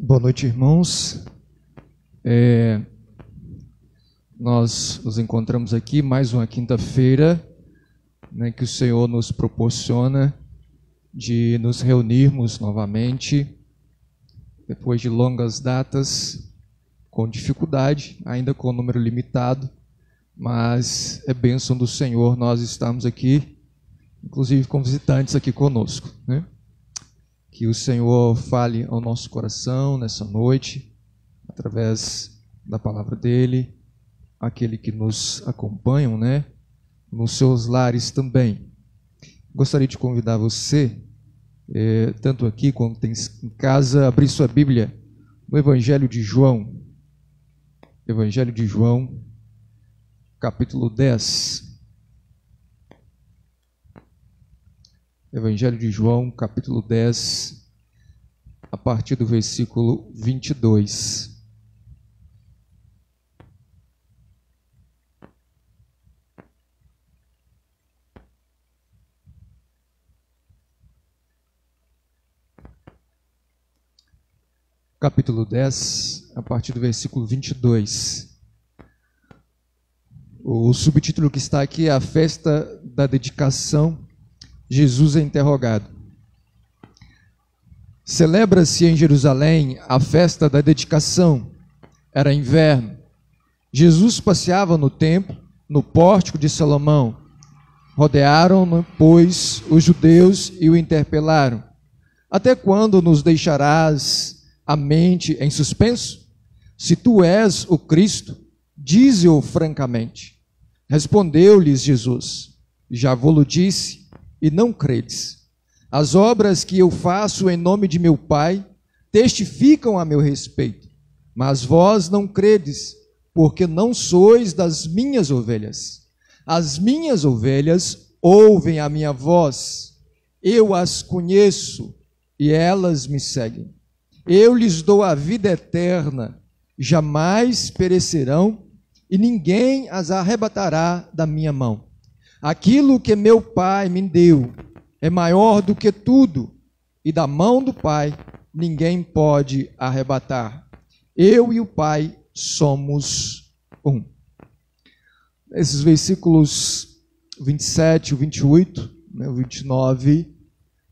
Boa noite, irmãos. Nós nos encontramos aqui mais uma quinta-feira, né, que o Senhor nos proporciona de nos reunirmos novamente, depois de longas datas, com dificuldade, ainda com número limitado, mas é bênção do Senhor nós estamos aqui, inclusive com visitantes aqui conosco, né? Que o Senhor fale ao nosso coração nessa noite, através da palavra dEle, aquele que nos acompanham, né, nos seus lares também. Gostaria de convidar você, tanto aqui quanto em casa, a abrir sua Bíblia no Evangelho de João. Evangelho de João, capítulo 10. Evangelho de João, capítulo 10, a partir do versículo 22. Capítulo 10, a partir do versículo 22. O subtítulo que está aqui é a festa da dedicação. Jesus é interrogado. Celebra-se em Jerusalém a festa da dedicação. Era inverno. Jesus passeava no templo, no pórtico de Salomão. Rodearam-no, pois, os judeus e o interpelaram. Até quando nos deixarás a mente em suspenso? Se tu és o Cristo, dize-o francamente. Respondeu-lhes Jesus: já vô-lo disse, e não credes. As obras que eu faço em nome de meu Pai testificam a meu respeito, mas vós não credes, porque não sois das minhas ovelhas. As minhas ovelhas ouvem a minha voz, eu as conheço e elas me seguem. Eu lhes dou a vida eterna, jamais perecerão e ninguém as arrebatará da minha mão. Aquilo que meu Pai me deu é maior do que tudo, e da mão do Pai ninguém pode arrebatar. Eu e o Pai somos um. Esses versículos 27 e 28, o 29,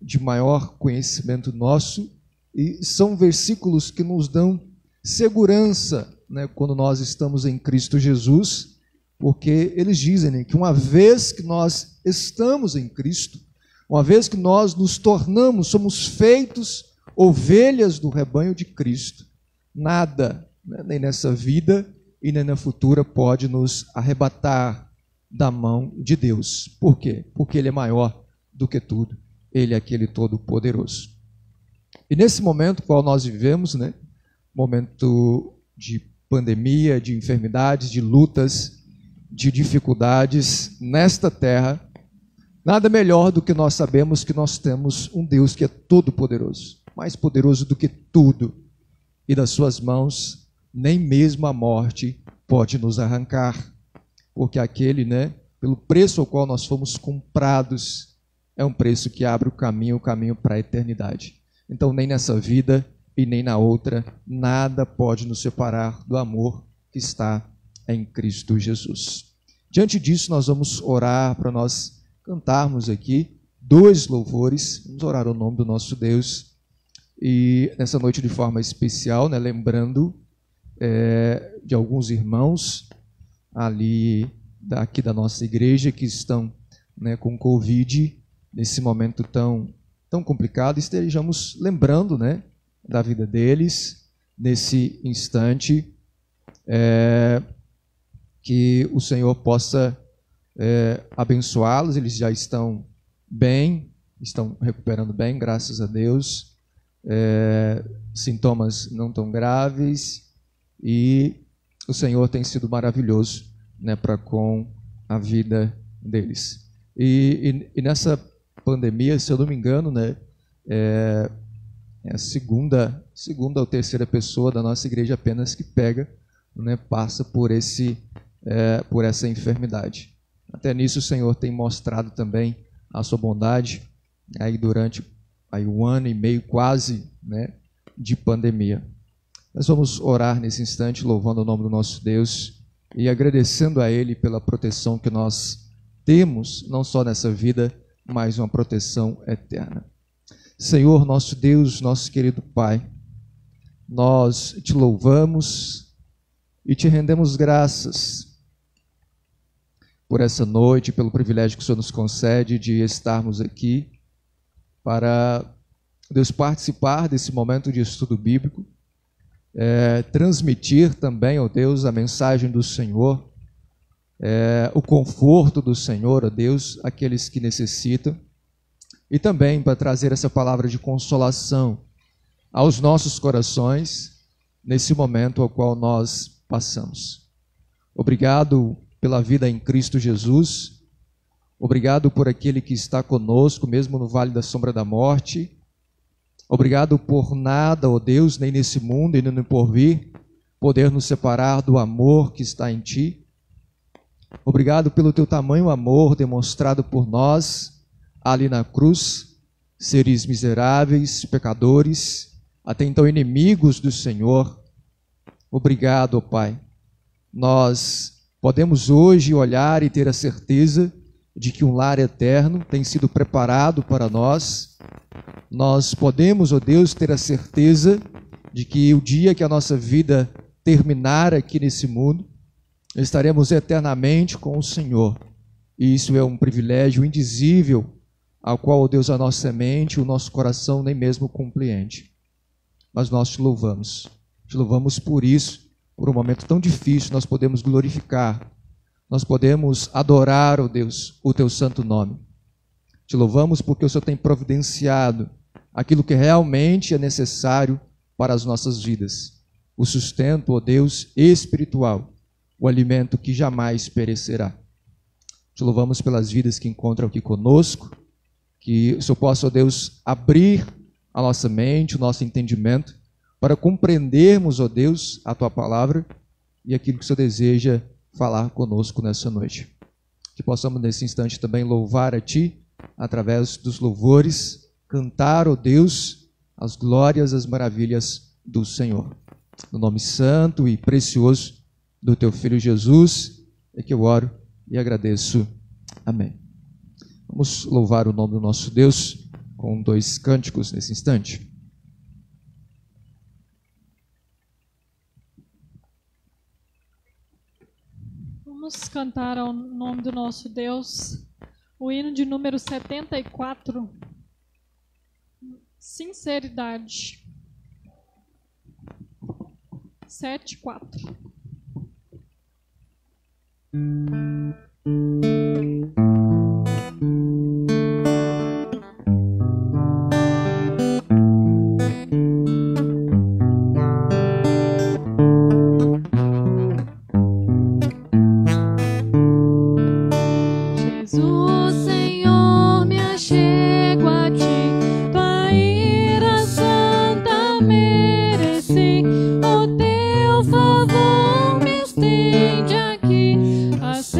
de maior conhecimento nosso, e são versículos que nos dão segurança, né, quando nós estamos em Cristo Jesus, porque eles dizem, né, que uma vez que nós estamos em Cristo, uma vez que nós nos tornamos, somos feitos ovelhas do rebanho de Cristo, nada, né, nem nessa vida e nem na futura pode nos arrebatar da mão de Deus. Por quê? Porque Ele é maior do que tudo, Ele é aquele todo-poderoso. E nesse momento qual nós vivemos, né, momento de pandemia, de enfermidades, de lutas, de dificuldades nesta terra, nada melhor do que nós sabemos que nós temos um Deus que é todo-poderoso, mais poderoso do que tudo, e das suas mãos nem mesmo a morte pode nos arrancar, porque aquele, né, pelo preço ao qual nós fomos comprados, é um preço que abre o caminho para a eternidade. Então nem nessa vida e nem na outra, nada pode nos separar do amor que está em Cristo Jesus. Diante disso, nós vamos orar para nós cantarmos aqui 2 louvores. Vamos orar ao nome do nosso Deus. E nessa noite, de forma especial, né, lembrando de alguns irmãos ali daqui da nossa igreja que estão, né, com Covid, nesse momento tão complicado, estejamos lembrando, né, da vida deles nesse instante, que o Senhor possa abençoá-los. Eles já estão bem, estão recuperando bem, graças a Deus, sintomas não tão graves, e o Senhor tem sido maravilhoso, né, para com a vida deles. E nessa pandemia, se eu não me engano, né, é a segunda ou terceira pessoa da nossa igreja apenas que pega, né, passa por essa enfermidade. Até nisso o Senhor tem mostrado também a sua bondade aí durante 1 ano e meio quase, né, de pandemia. Nós vamos orar nesse instante, louvando o nome do nosso Deus e agradecendo a Ele pela proteção que nós temos, não só nessa vida, mas uma proteção eterna. Senhor, nosso Deus, nosso querido Pai, nós te louvamos e te rendemos graças por essa noite, pelo privilégio que o Senhor nos concede de estarmos aqui para, Deus, participar desse momento de estudo bíblico, transmitir também, ó Deus, a mensagem do Senhor, o conforto do Senhor, ó Deus, àqueles que necessitam, e também para trazer essa palavra de consolação aos nossos corações nesse momento ao qual nós passamos. Obrigado pela vida em Cristo Jesus, obrigado por aquele que está conosco, mesmo no vale da sombra da morte. Obrigado por nada, ó Deus, nem nesse mundo e nem no porvir, poder nos separar do amor que está em Ti. Obrigado pelo Teu tamanho amor demonstrado por nós ali na cruz, seres miseráveis, pecadores, até então inimigos do Senhor. Obrigado, ó Pai. Nós podemos hoje olhar e ter a certeza de que um lar eterno tem sido preparado para nós. Nós podemos, ó Deus, ter a certeza de que o dia que a nossa vida terminar aqui nesse mundo, estaremos eternamente com o Senhor. E isso é um privilégio indizível, ao qual, ó Deus, a nossa mente, o nosso coração nem mesmo compreende. Mas nós te louvamos por isso, por um momento tão difícil, nós podemos glorificar, nós podemos adorar, ó Deus, o Teu santo nome. Te louvamos porque o Senhor tem providenciado aquilo que realmente é necessário para as nossas vidas. O sustento, ó Deus, espiritual, o alimento que jamais perecerá. Te louvamos pelas vidas que encontram aqui conosco, que o Senhor possa, ó Deus, abrir a nossa mente, o nosso entendimento, para compreendermos, ó Deus, a Tua palavra e aquilo que o Senhor deseja falar conosco nessa noite. Que possamos nesse instante também louvar a Ti, através dos louvores, cantar, ó Deus, as glórias, as maravilhas do Senhor. No nome santo e precioso do Teu Filho Jesus, é que eu oro e agradeço. Amém. Vamos louvar o nome do nosso Deus com 2 cânticos nesse instante. Vamos cantar ao nome do nosso Deus o hino de número 74, Sinceridade. 7:4. As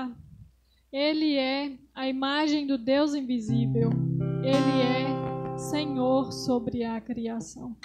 falar. Ele é a imagem do Deus invisível. Ele é Senhor sobre a criação.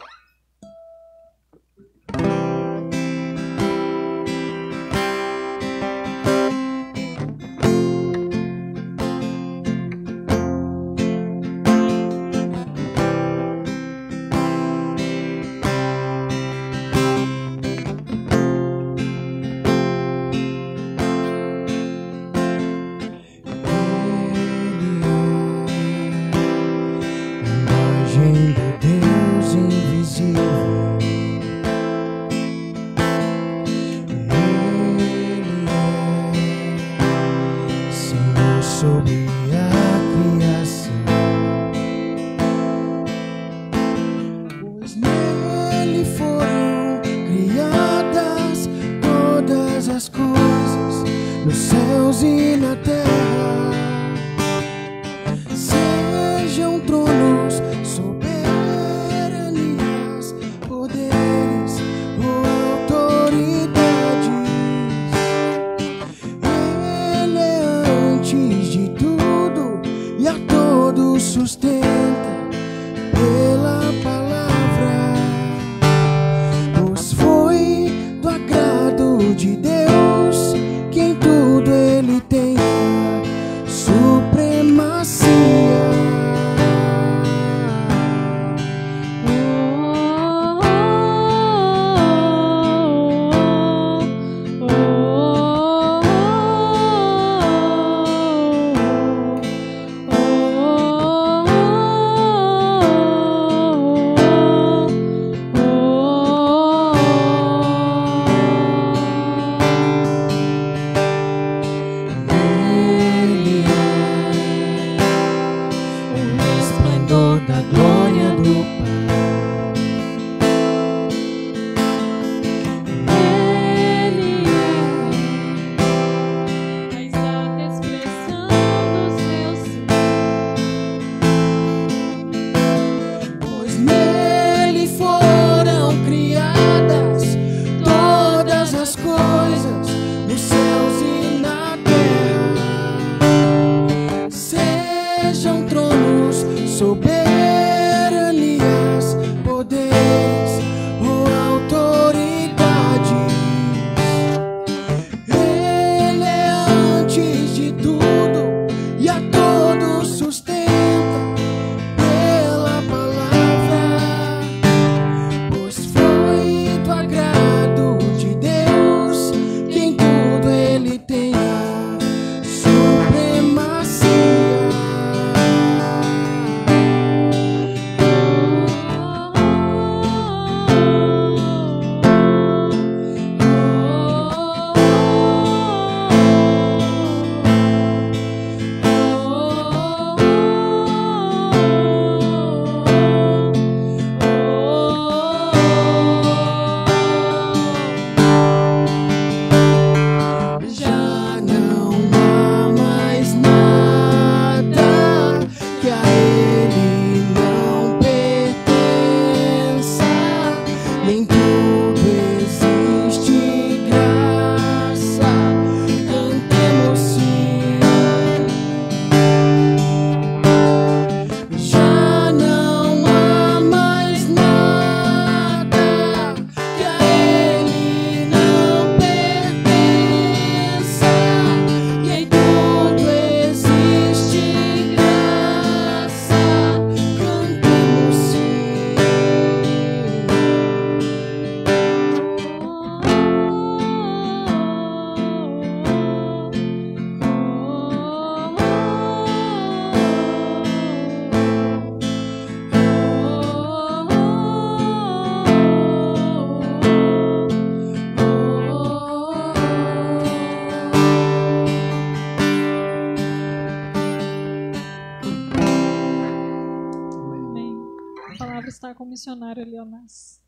Está com o missionário Leonás.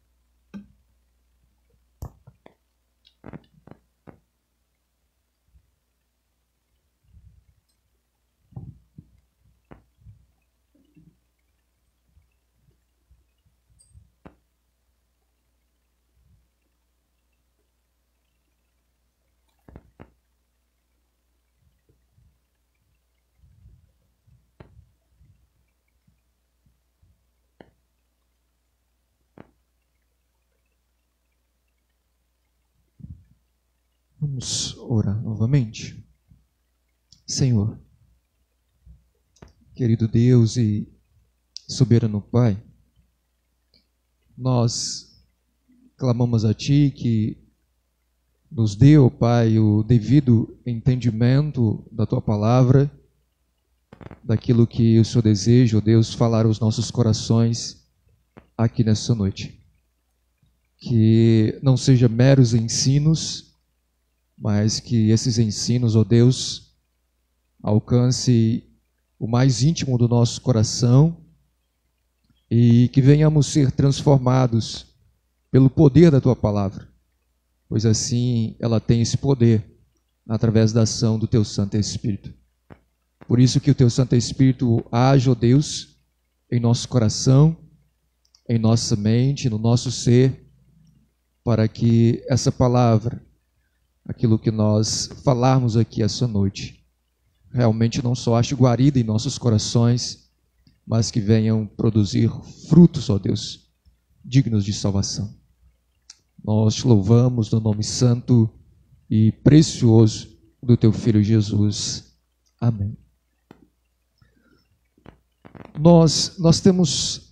Vamos orar novamente. Senhor, querido Deus e soberano Pai, nós clamamos a Ti que nos dê, ó Pai, o devido entendimento da Tua palavra, daquilo que o Senhor deseja, ó Deus, falar aos nossos corações aqui nessa noite. Que não sejam meros ensinos, mas que esses ensinos, ó Deus, alcance o mais íntimo do nosso coração e que venhamos ser transformados pelo poder da Tua palavra, pois assim ela tem esse poder através da ação do Teu Santo Espírito. Por isso que o Teu Santo Espírito age, ó Deus, em nosso coração, em nossa mente, no nosso ser, para que essa palavra, aquilo que nós falarmos aqui essa noite, realmente não só ache guarida em nossos corações, mas que venham produzir frutos, ó Deus, dignos de salvação. Nós te louvamos no nome santo e precioso do Teu Filho Jesus. Amém. Nós temos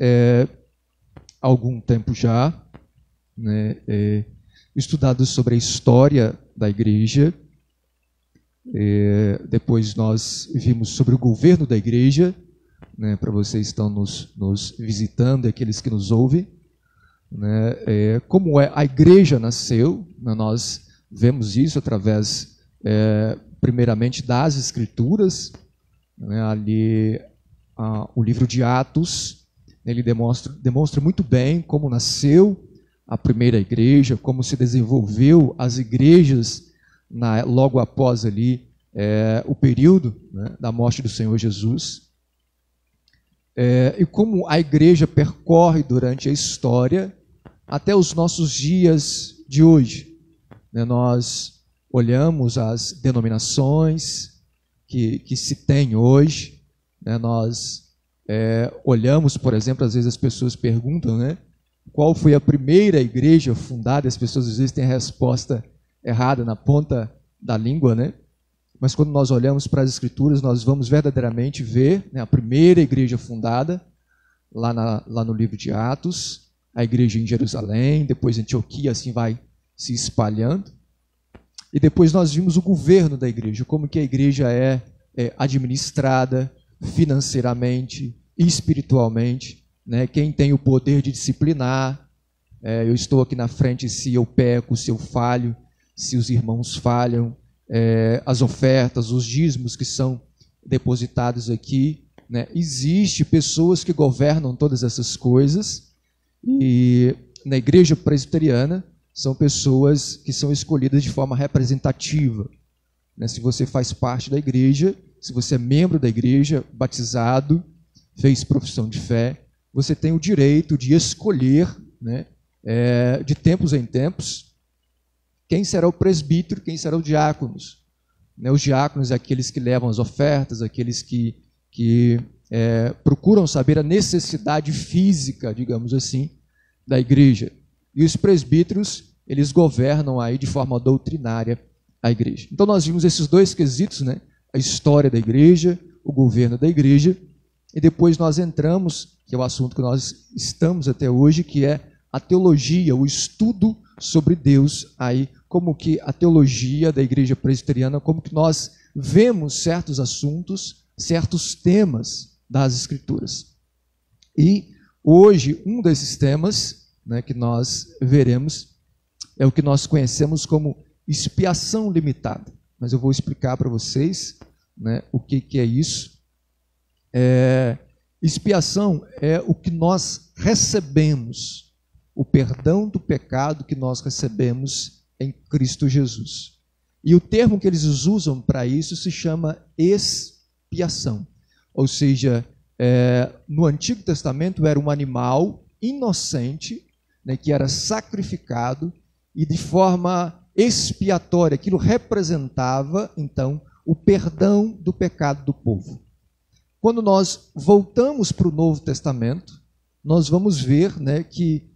algum tempo já, né, estudado sobre a história da igreja. Depois nós vimos sobre o governo da igreja, né, para vocês que estão nos visitando e aqueles que nos ouvem, né, como a igreja nasceu, né, nós vemos isso através, primeiramente, das Escrituras, né, ali o livro de Atos, ele demonstra muito bem como nasceu a primeira igreja, como se desenvolveu as igrejas logo após ali o período, né, da morte do Senhor Jesus. E como a igreja percorre durante a história até os nossos dias de hoje. Né, nós olhamos as denominações que se tem hoje, né, nós olhamos, por exemplo, às vezes as pessoas perguntam, né, qual foi a primeira igreja fundada, as pessoas às vezes têm a resposta errada na ponta da língua, né? Mas quando nós olhamos para as Escrituras, nós vamos verdadeiramente ver, né, a primeira igreja fundada, lá no livro de Atos, a igreja em Jerusalém, depois Antioquia, assim vai se espalhando. E depois nós vimos o governo da igreja, como que a igreja é administrada financeiramente e espiritualmente, né? Quem tem o poder de disciplinar. Eu estou aqui na frente se eu peco, se eu falho, se os irmãos falham, as ofertas, os dízimos que são depositados aqui, né? Existem pessoas que governam todas essas coisas, e na igreja presbiteriana são pessoas que são escolhidas de forma representativa, né? Se você faz parte da igreja, se você é membro da igreja, batizado, fez profissão de fé, você tem o direito de escolher, né, de tempos em tempos, quem será o presbítero, quem será o diáconos. Né, os diáconos é aqueles que levam as ofertas, aqueles que procuram saber a necessidade física, digamos assim, da igreja. E os presbíteros, eles governam aí de forma doutrinária a igreja. Então nós vimos esses dois quesitos, né, a história da igreja, o governo da igreja, e depois nós entramos, que é o assunto que nós estamos até hoje, que é a teologia, o estudo sobre Deus, aí como que a teologia da igreja presbiteriana, como que nós vemos certos assuntos, certos temas das Escrituras. E hoje, um desses temas, né, que nós veremos é o que nós conhecemos como expiação limitada. Mas eu vou explicar para vocês, né, o que é isso. Expiação é o que nós recebemos, o perdão do pecado que nós recebemos em Cristo Jesus. E o termo que eles usam para isso se chama expiação. Ou seja, no Antigo Testamento era um animal inocente, né, que era sacrificado e de forma expiatória. Aquilo representava, então, o perdão do pecado do povo. Quando nós voltamos para o Novo Testamento, nós vamos ver, né, que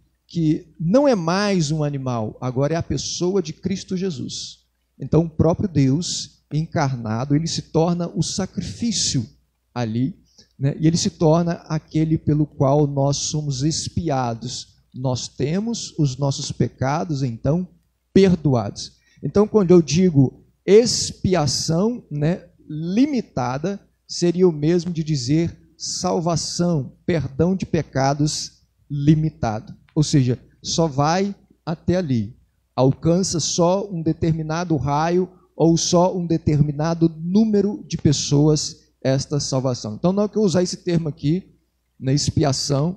não é mais um animal, agora é a pessoa de Cristo Jesus. Então, o próprio Deus encarnado, ele se torna o sacrifício ali, né? E ele se torna aquele pelo qual nós somos expiados. Nós temos os nossos pecados, então, perdoados. Então, quando eu digo expiação, né, limitada, seria o mesmo de dizer salvação, perdão de pecados limitado. Ou seja, só vai até ali. Alcança só um determinado raio ou só um determinado número de pessoas esta salvação. Então, não é que eu usar esse termo aqui, na expiação,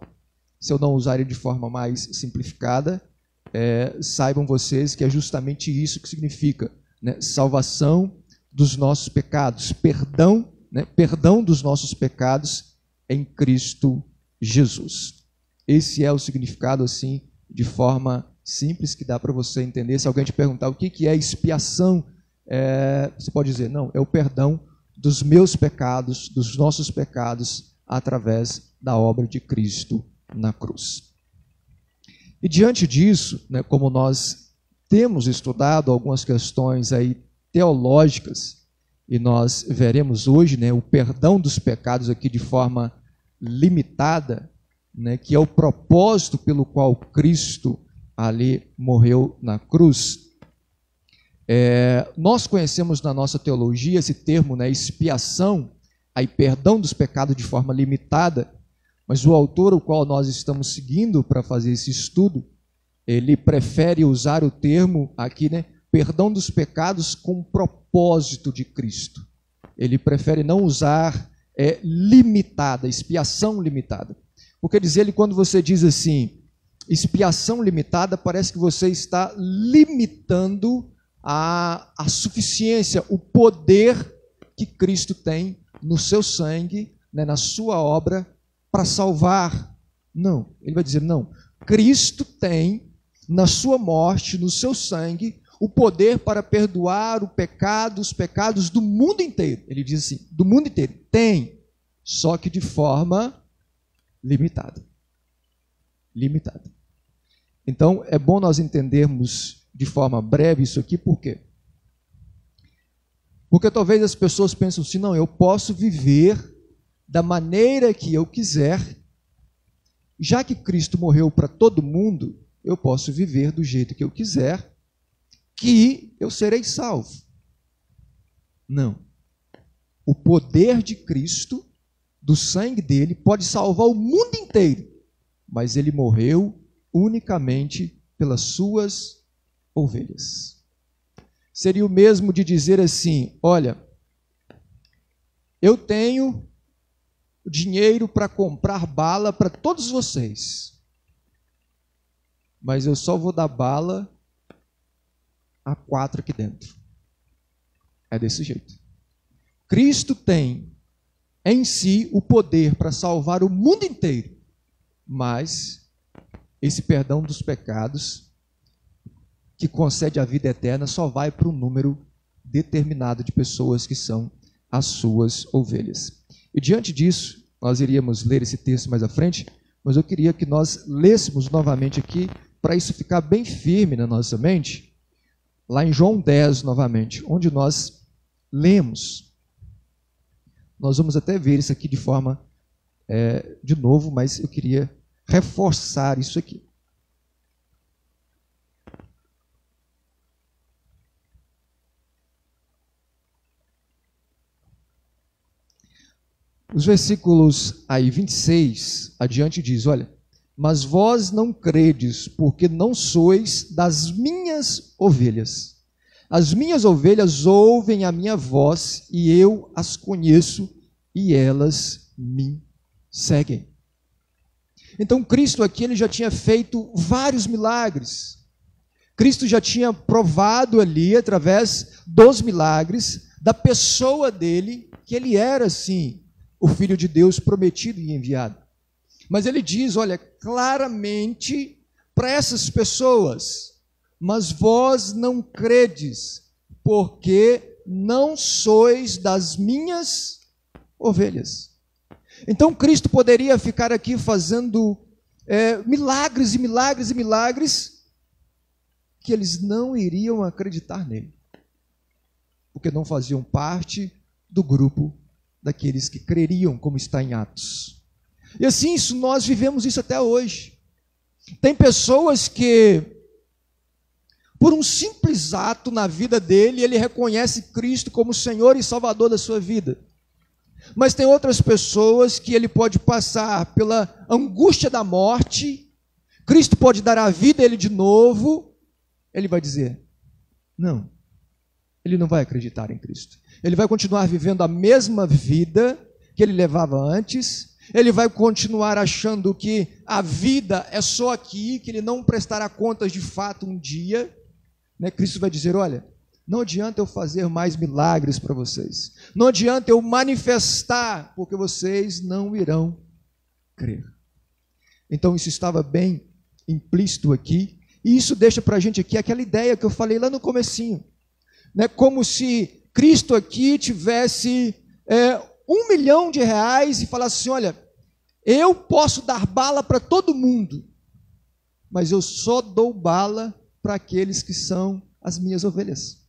se eu não usar ele de forma mais simplificada, saibam vocês que é justamente isso que significa, né? Salvação dos nossos pecados, perdão, né? Perdão dos nossos pecados em Cristo Jesus. Esse é o significado, assim, de forma simples, que dá para você entender. Se alguém te perguntar o que é expiação, você pode dizer, não, é o perdão dos meus pecados, dos nossos pecados, através da obra de Cristo na cruz. E diante disso, né, como nós temos estudado algumas questões aí teológicas, e nós veremos hoje, né, o perdão dos pecados aqui de forma limitada, né, que é o propósito pelo qual Cristo ali morreu na cruz. Nós conhecemos na nossa teologia esse termo, né, expiação, aí perdão dos pecados de forma limitada, mas o autor, o qual nós estamos seguindo para fazer esse estudo, ele prefere usar o termo aqui, né, perdão dos pecados com propósito de Cristo. Ele prefere não usar limitada, expiação limitada. Porque diz ele, quando você diz assim, expiação limitada, parece que você está limitando a suficiência, o poder que Cristo tem no seu sangue, né, na sua obra, para salvar. Não, ele vai dizer, não, Cristo tem na sua morte, no seu sangue, o poder para perdoar os pecados do mundo inteiro. Ele diz assim, do mundo inteiro, tem, só que de forma limitada. Limitada. Então, é bom nós entendermos de forma breve isso aqui, por quê? Porque talvez as pessoas pensem assim, não, eu posso viver da maneira que eu quiser, já que Cristo morreu para todo mundo, eu posso viver do jeito que eu quiser, que eu serei salvo. Não. O poder de Cristo, do sangue dele, pode salvar o mundo inteiro, mas ele morreu unicamente pelas suas ovelhas. Seria o mesmo de dizer assim, olha, eu tenho dinheiro para comprar bala para todos vocês, mas eu só vou dar bala a 4 aqui dentro. É desse jeito. Cristo tem em si o poder para salvar o mundo inteiro, mas esse perdão dos pecados que concede a vida eterna só vai para um número determinado de pessoas que são as suas ovelhas. E diante disso, nós iríamos ler esse texto mais à frente, mas eu queria que nós lêssemos novamente aqui, para isso ficar bem firme na nossa mente, lá em João 10 novamente, onde nós lemos. Nós vamos até ver isso aqui de forma, de novo, mas eu queria reforçar isso aqui. Os versículos aí 26 adiante diz, olha, mas vós não credes, porque não sois das minhas ovelhas. As minhas ovelhas ouvem a minha voz, e eu as conheço, e elas me seguem. Então Cristo aqui, ele já tinha feito vários milagres. Cristo já tinha provado ali, através dos milagres, da pessoa dele, que ele era, sim, o Filho de Deus prometido e enviado. Mas ele diz, olha, claramente para essas pessoas, mas vós não credes, porque não sois das minhas ovelhas. Então Cristo poderia ficar aqui fazendo milagres e milagres e milagres, que eles não iriam acreditar nele. porque não faziam parte do grupo daqueles que creriam, como está em Atos. E assim, nós vivemos isso até hoje. Tem pessoas que, por um simples ato na vida dele, ele reconhece Cristo como Senhor e Salvador da sua vida. Mas tem outras pessoas que ele pode passar pela angústia da morte, Cristo pode dar a vida a ele de novo, ele vai dizer, não, ele não vai acreditar em Cristo. Ele vai continuar vivendo a mesma vida que ele levava antes, ele vai continuar achando que a vida é só aqui, que ele não prestará contas de fato um dia. Cristo vai dizer, olha, não adianta eu fazer mais milagres para vocês, não adianta eu manifestar, porque vocês não irão crer. Então isso estava bem implícito aqui, e isso deixa para a gente aqui aquela ideia que eu falei lá no comecinho, como se Cristo aqui tivesse R$1 milhão e falasse assim, olha, eu posso dar bala para todo mundo, mas eu só dou bala para aqueles que são as minhas ovelhas.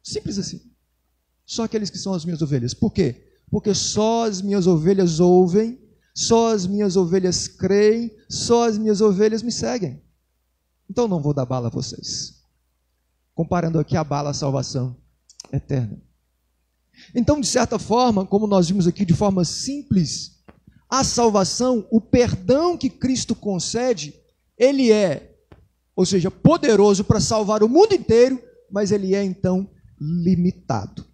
Simples assim. Só aqueles que são as minhas ovelhas. Por quê? Porque só as minhas ovelhas ouvem, só as minhas ovelhas creem, só as minhas ovelhas me seguem. Então não vou dar bala a vocês. Comparando aqui a bala à salvação eterna. Então, de certa forma, como nós vimos aqui de forma simples, a salvação, o perdão que Cristo concede, ele é, ou seja, poderoso para salvar o mundo inteiro, mas ele é então limitado.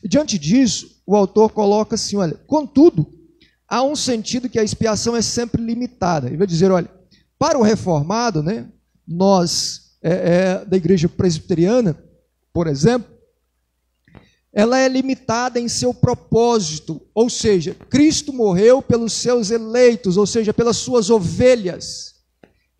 E diante disso, o autor coloca assim, olha, contudo, há um sentido que a expiação é sempre limitada. Ele vai dizer, olha, para o reformado, nós da igreja presbiteriana, por exemplo, ela é limitada em seu propósito, ou seja, Cristo morreu pelos seus eleitos, ou seja, pelas suas ovelhas.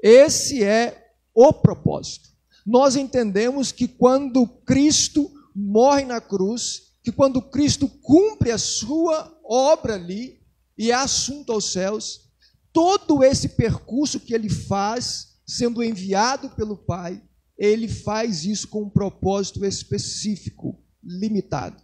Esse é o propósito. Nós entendemos que quando Cristo morre na cruz, que quando Cristo cumpre a sua obra ali e é assunto aos céus, todo esse percurso que ele faz, sendo enviado pelo Pai, ele faz isso com um propósito específico, limitado,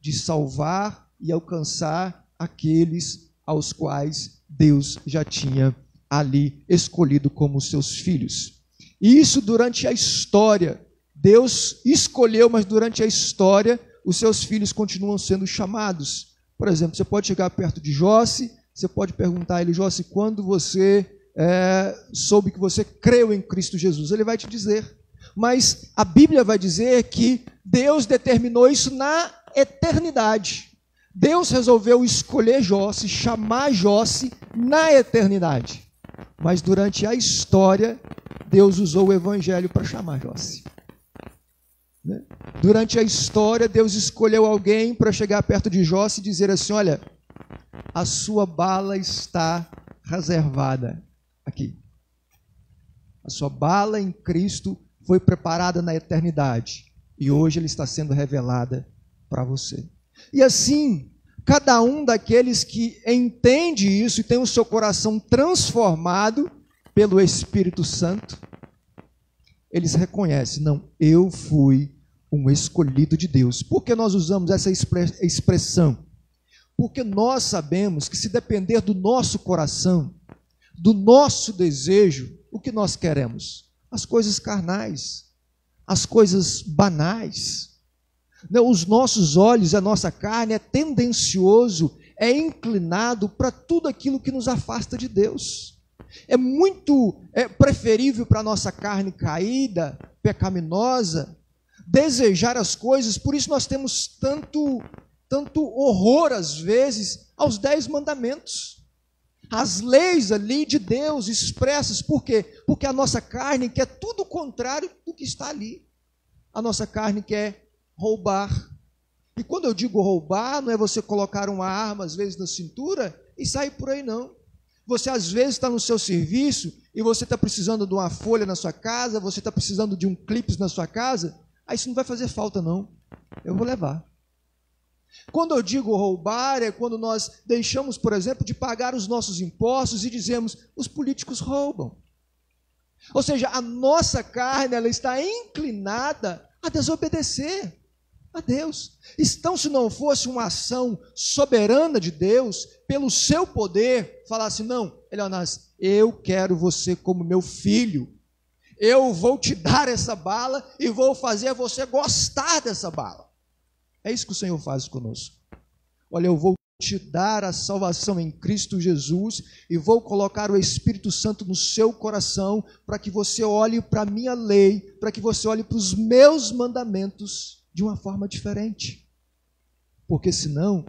de salvar e alcançar aqueles aos quais Deus já tinha ali escolhido como seus filhos. E isso durante a história, Deus escolheu, mas durante a história, os seus filhos continuam sendo chamados. Por exemplo, você pode chegar perto de Josse, você pode perguntar a ele, Josse, quando você soube que você creu em Cristo Jesus? Ele vai te dizer. Mas a Bíblia vai dizer que Deus determinou isso na eternidade. Deus resolveu escolher Josse, chamar Josse na eternidade. Mas durante a história, Deus usou o Evangelho para chamar Josse. Durante a história, Deus escolheu alguém para chegar perto de Josse e dizer assim, olha, a sua bala está reservada aqui. A sua bala em Cristo foi preparada na eternidade e hoje ele está sendo revelada para você. E assim, cada um daqueles que entende isso e tem o seu coração transformado pelo Espírito Santo, eles reconhecem, não, eu fui um escolhido de Deus. Por que nós usamos essa expressão? Porque nós sabemos que se depender do nosso coração, do nosso desejo, o que nós queremos? As coisas carnais, as coisas banais. Os nossos olhos, a nossa carne é tendencioso, é inclinado para tudo aquilo que nos afasta de Deus. É muito preferível para a nossa carne caída, pecaminosa, desejar as coisas. Por isso nós temos tanto horror às vezes aos 10 mandamentos. As leis ali de Deus expressas, por quê? Porque a nossa carne quer tudo o contrário do que está ali. A nossa carne quer roubar. E quando eu digo roubar, não é você colocar uma arma às vezes na cintura e sair por aí não. Você às vezes está no seu serviço e você está precisando de uma folha na sua casa, você está precisando de um clipe na sua casa, aí isso não vai fazer falta não, eu vou levar. Quando eu digo roubar, é quando nós deixamos, por exemplo, de pagar os nossos impostos e dizemos, os políticos roubam. Ou seja, a nossa carne ela está inclinada a desobedecer, A Deus. Então, se não fosse uma ação soberana de Deus, pelo seu poder, falasse, não, Elionas, eu quero você como meu filho. Eu vou te dar essa bala e vou fazer você gostar dessa bala. É isso que o Senhor faz conosco. Olha, eu vou te dar a salvação em Cristo Jesus e vou colocar o Espírito Santo no seu coração para que você olhe para a minha lei, para que você olhe para os meus mandamentos de uma forma diferente. Porque senão,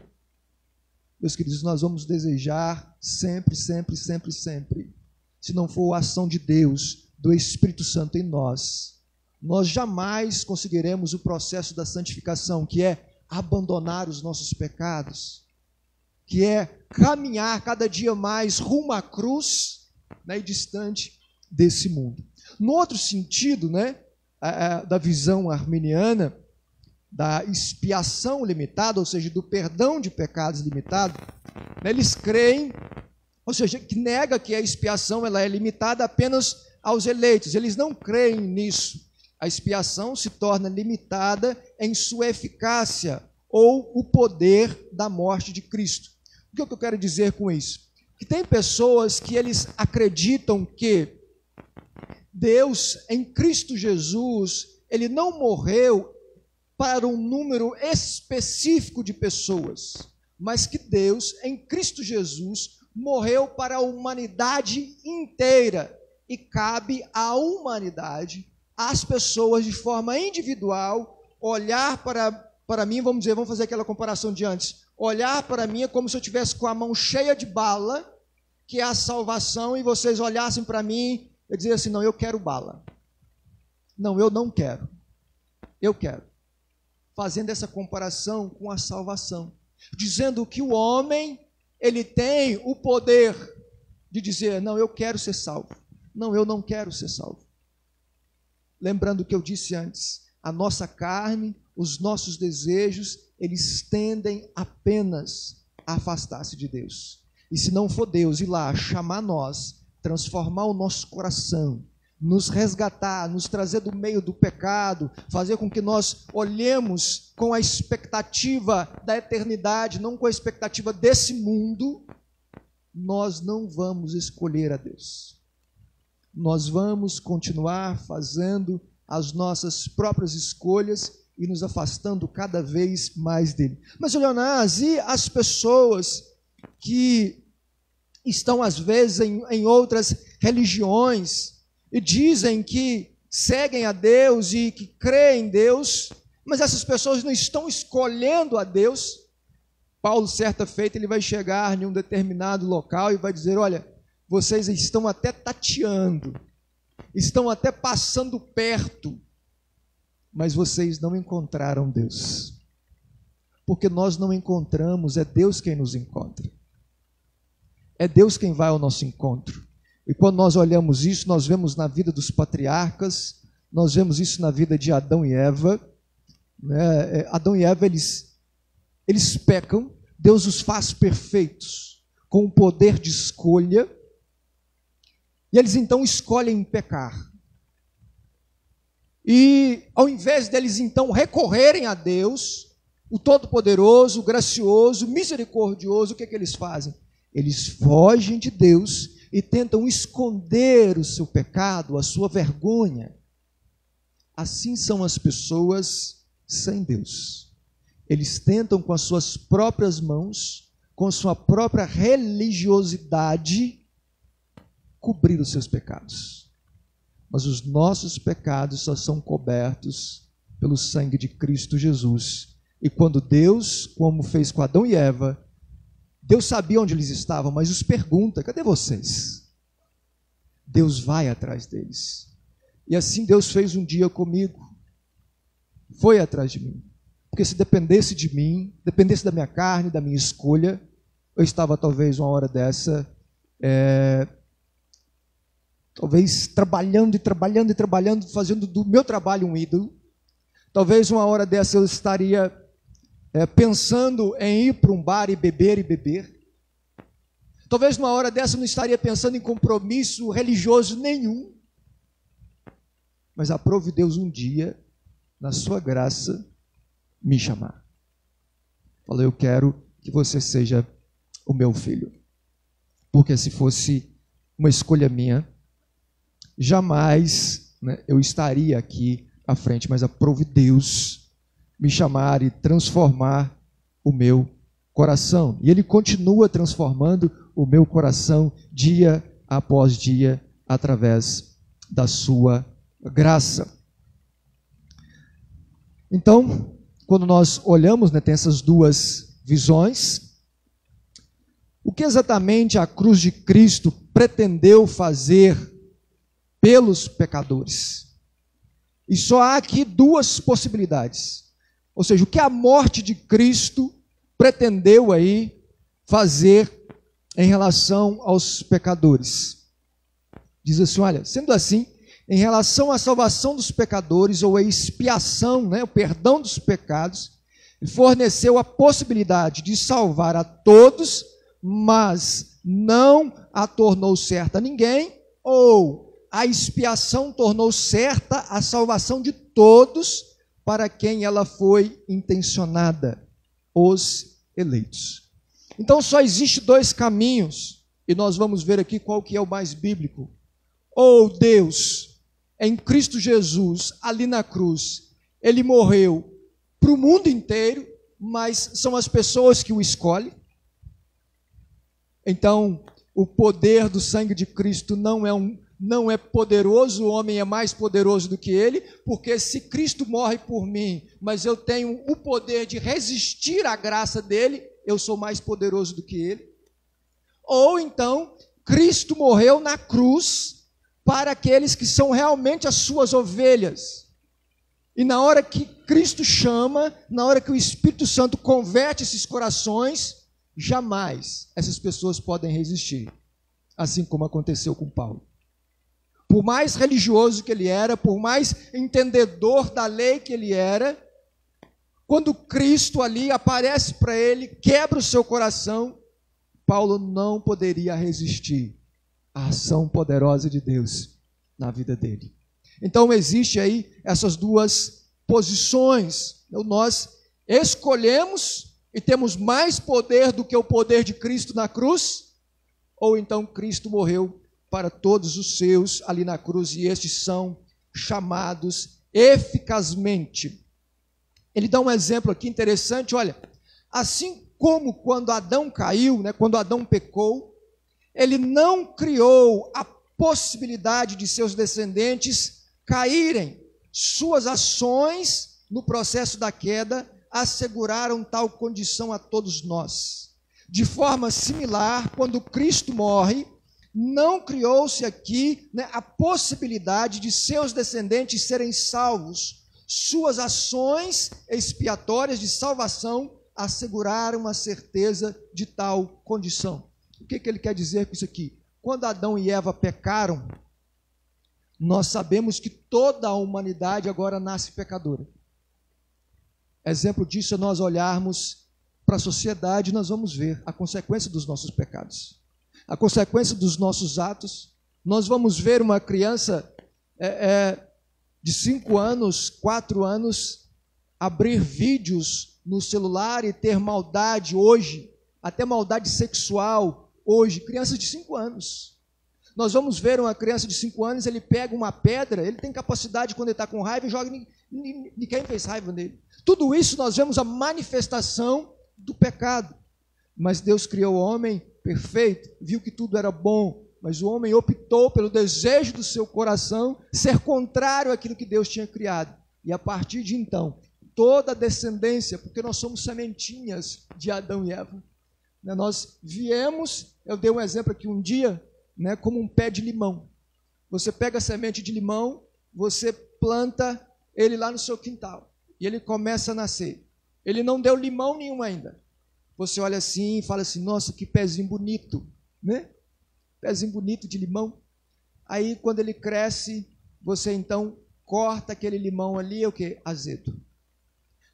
meus queridos, nós vamos desejar sempre, se não for a ação de Deus, do Espírito Santo em nós, nós jamais conseguiremos o processo da santificação, que é abandonar os nossos pecados, que é caminhar cada dia mais rumo à cruz, né, e distante desse mundo. No outro sentido, né, da visão arminiana, da expiação limitada, ou seja, do perdão de pecados limitado, né, eles creem, ou seja, que nega que a expiação ela é limitada apenas aos eleitos. Eles não creem nisso. A expiação se torna limitada em sua eficácia ou o poder da morte de Cristo. O que eu quero dizer com isso? Que tem pessoas que eles acreditam que Deus, em Cristo Jesus, ele não morreu para um número específico de pessoas, mas que Deus, em Cristo Jesus, morreu para a humanidade inteira e cabe à humanidade, às pessoas de forma individual, olhar para mim, vamos fazer aquela comparação de antes, olhar para mim é como se eu estivesse com a mão cheia de bala, que é a salvação, e vocês olhassem para mim e dizer assim, não, eu quero bala. Não, eu não quero. Eu quero. Fazendo essa comparação com a salvação. Dizendo que o homem, ele tem o poder de dizer, não, eu quero ser salvo. Não, eu não quero ser salvo. Lembrando o que eu disse antes, a nossa carne, os nossos desejos, eles tendem apenas a afastar-se de Deus. E se não for Deus ir lá chamar nós, transformar o nosso coração, nos resgatar, nos trazer do meio do pecado, fazer com que nós olhemos com a expectativa da eternidade, não com a expectativa desse mundo, nós não vamos escolher a Deus. Nós vamos continuar fazendo as nossas próprias escolhas e nos afastando cada vez mais dele. Mas, Leonás, e as pessoas que estão às vezes em outras religiões e dizem que seguem a Deus e que creem em Deus, mas essas pessoas não estão escolhendo a Deus? Paulo, certa feita, ele vai chegar em um determinado local e vai dizer, olha, vocês estão até tateando, estão até passando perto, mas vocês não encontraram Deus. Porque nós não encontramos, é Deus quem nos encontra. É Deus quem vai ao nosso encontro. E quando nós olhamos isso, nós vemos na vida dos patriarcas, nós vemos isso na vida de Adão e Eva. Né? Adão e Eva, eles pecam, Deus os faz perfeitos, com o poder de escolha, e eles então escolhem pecar. E ao invés deles então recorrerem a Deus, o Todo-Poderoso, o Gracioso, o Misericordioso, o que eles fazem? Eles fogem de Deus e tentam esconder o seu pecado, a sua vergonha. Assim são as pessoas sem Deus. Eles tentam com as suas próprias mãos, com sua própria religiosidade, cobrir os seus pecados. Mas os nossos pecados só são cobertos pelo sangue de Cristo Jesus. E quando Deus, como fez com Adão e Eva, Deus sabia onde eles estavam, mas os pergunta, cadê vocês? Deus vai atrás deles. E assim Deus fez um dia comigo. Foi atrás de mim. Porque se dependesse de mim, dependesse da minha carne, da minha escolha, eu estava talvez uma hora dessa, talvez trabalhando, fazendo do meu trabalho um ídolo. Talvez uma hora dessa eu estaria pensando em ir para um bar e beber. Talvez numa hora dessa eu não estaria pensando em compromisso religioso nenhum. Mas aprove Deus um dia, na sua graça, me chamar. Falou, eu quero que você seja o meu filho. Porque se fosse uma escolha minha, jamais, né, eu estaria aqui à frente, mas aprove Deus me chamar e transformar o meu coração. E Ele continua transformando o meu coração dia após dia, através da sua graça. Então, quando nós olhamos, né, tem essas duas visões. O que exatamente a cruz de Cristo pretendeu fazer pelos pecadores? E só há aqui duas possibilidades. Ou seja, o que a morte de Cristo pretendeu aí fazer em relação aos pecadores. Diz assim, olha, sendo assim, em relação à salvação dos pecadores, ou a expiação, né, o perdão dos pecados, ele forneceu a possibilidade de salvar a todos, mas não a tornou certa a ninguém, ou a expiação tornou certa a salvação de todos para quem ela foi intencionada, os eleitos. Então só existe dois caminhos, e nós vamos ver aqui qual que é o mais bíblico. Ou Deus, em Cristo Jesus, ali na cruz, Ele morreu para o mundo inteiro, mas são as pessoas que o escolhem. Então, o poder do sangue de Cristo não é poderoso, o homem é mais poderoso do que ele, porque se Cristo morre por mim, mas eu tenho o poder de resistir à graça dele, eu sou mais poderoso do que ele. Ou então, Cristo morreu na cruz para aqueles que são realmente as suas ovelhas. E na hora que Cristo chama, na hora que o Espírito Santo converte esses corações, jamais essas pessoas podem resistir, assim como aconteceu com Paulo. Por mais religioso que ele era, por mais entendedor da lei que ele era, quando Cristo ali aparece para ele, quebra o seu coração, Paulo não poderia resistir à ação poderosa de Deus na vida dele. Então existe aí essas duas posições. Nós escolhemos e temos mais poder do que o poder de Cristo na cruz, ou então Cristo morreu para todos os seus ali na cruz, e estes são chamados eficazmente. Ele dá um exemplo aqui interessante, olha, assim como quando Adão caiu, né, quando Adão pecou, ele não criou a possibilidade de seus descendentes caírem. Suas ações no processo da queda asseguraram tal condição a todos nós. De forma similar, quando Cristo morre, não criou-se aqui, né, a possibilidade de seus descendentes serem salvos. Suas ações expiatórias de salvação asseguraram a certeza de tal condição. O que ele quer dizer com isso aqui? Quando Adão e Eva pecaram, nós sabemos que toda a humanidade agora nasce pecadora. Exemplo disso é nós olharmos para a sociedade, nós vamos ver a consequência dos nossos pecados, a consequência dos nossos atos. Nós vamos ver uma criança de 5 anos, 4 anos, abrir vídeos no celular e ter maldade hoje, até maldade sexual hoje, crianças de 5 anos. Nós vamos ver uma criança de 5 anos, ele pega uma pedra, ele tem capacidade, quando ele está com raiva, e joga em quem fez raiva nele. Tudo isso nós vemos a manifestação do pecado. Mas Deus criou o homem perfeito, viu que tudo era bom, mas o homem optou pelo desejo do seu coração ser contrário àquilo que Deus tinha criado. E a partir de então, toda a descendência, porque nós somos sementinhas de Adão e Eva, né, nós viemos, eu dei um exemplo aqui um dia, né, como um pé de limão. Você pega a semente de limão, você planta ele lá no seu quintal, e ele começa a nascer. Ele não deu limão nenhum ainda. Você olha assim e fala assim, nossa, que pezinho bonito, né? Pezinho bonito de limão. Aí, quando ele cresce, você então corta aquele limão ali, é o quê? Azedo.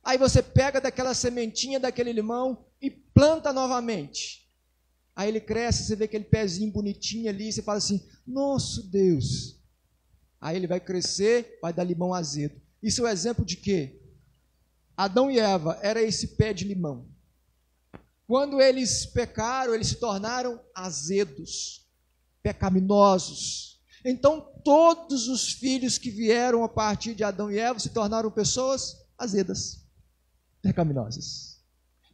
Aí você pega daquela sementinha daquele limão e planta novamente. Aí ele cresce, você vê aquele pezinho bonitinho ali, você fala assim, nosso Deus. Aí ele vai crescer, vai dar limão azedo. Isso é um exemplo de quê? Adão e Eva era esse pé de limão. Quando eles pecaram, eles se tornaram azedos, pecaminosos. Então, todos os filhos que vieram a partir de Adão e Eva se tornaram pessoas azedas, pecaminosas.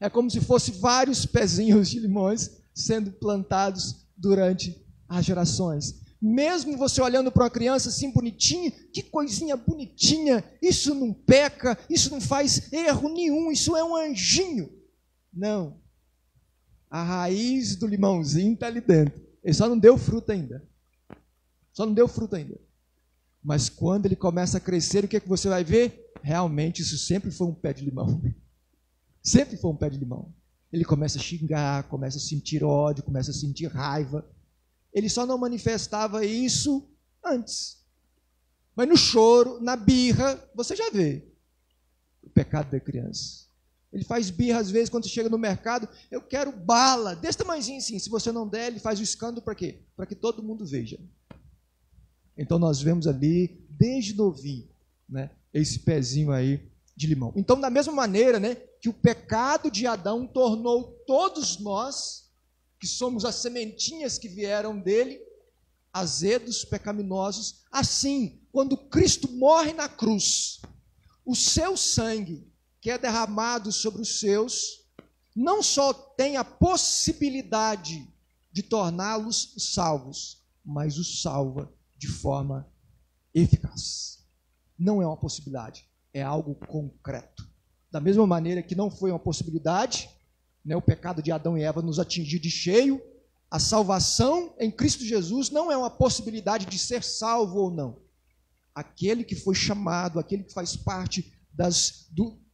É como se fosse vários pezinhos de limões sendo plantados durante as gerações. Mesmo você olhando para uma criança assim bonitinha, que coisinha bonitinha, isso não peca, isso não faz erro nenhum, isso é um anjinho. Não. A raiz do limãozinho está ali dentro. Ele só não deu fruta ainda. Mas quando ele começa a crescer, o que é que você vai ver? Realmente isso sempre foi um pé de limão. Sempre foi um pé de limão. Ele começa a xingar, começa a sentir ódio, começa a sentir raiva. Ele só não manifestava isso antes. Mas no choro, na birra, você já vê o pecado da criança. Ele faz birra às vezes quando você chega no mercado, eu quero bala, desse tamanhozinho assim. Se você não der, ele faz o escândalo para quê? Para que todo mundo veja. Então nós vemos ali, desde novinho, né, esse pezinho aí de limão. Então, da mesma maneira, né, que o pecado de Adão tornou todos nós, que somos as sementinhas que vieram dele, azedos, pecaminosos, assim, quando Cristo morre na cruz, o seu sangue, que é derramado sobre os seus, não só tem a possibilidade de torná-los salvos, mas os salva de forma eficaz. Não é uma possibilidade, é algo concreto. Da mesma maneira que não foi uma possibilidade, né, o pecado de Adão e Eva nos atingir de cheio, a salvação em Cristo Jesus não é uma possibilidade de ser salvo ou não. Aquele que foi chamado, aquele que faz parte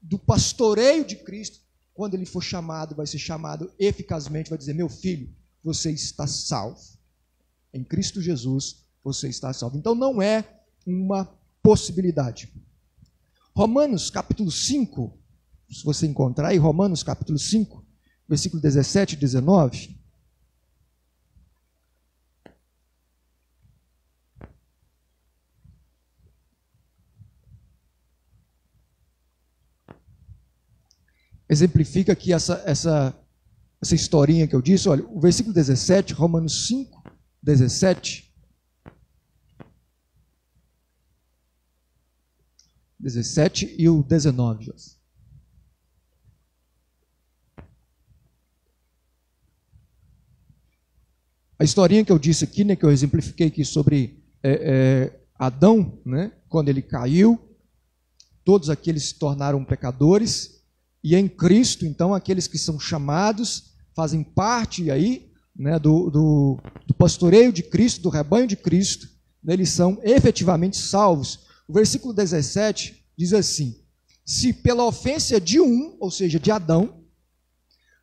do pastoreio de Cristo, quando ele for chamado, vai ser chamado eficazmente, vai dizer, meu filho, você está salvo. Em Cristo Jesus, você está salvo. Então não é uma possibilidade. Romanos capítulo 5, se você encontrar aí, Romanos capítulo 5, versículo 17 e 19. Exemplifica aqui essa historinha que eu disse. Olha, o versículo 17, Romanos 5, 17 e o 19. A historinha que eu disse aqui, né, que eu exemplifiquei aqui sobre Adão, né, quando ele caiu, todos aqueles se tornaram pecadores, e em Cristo, então, aqueles que são chamados, fazem parte aí, né, do pastoreio de Cristo, do rebanho de Cristo, né, eles são efetivamente salvos. O versículo 17 diz assim, se pela ofensa de um, ou seja, de Adão,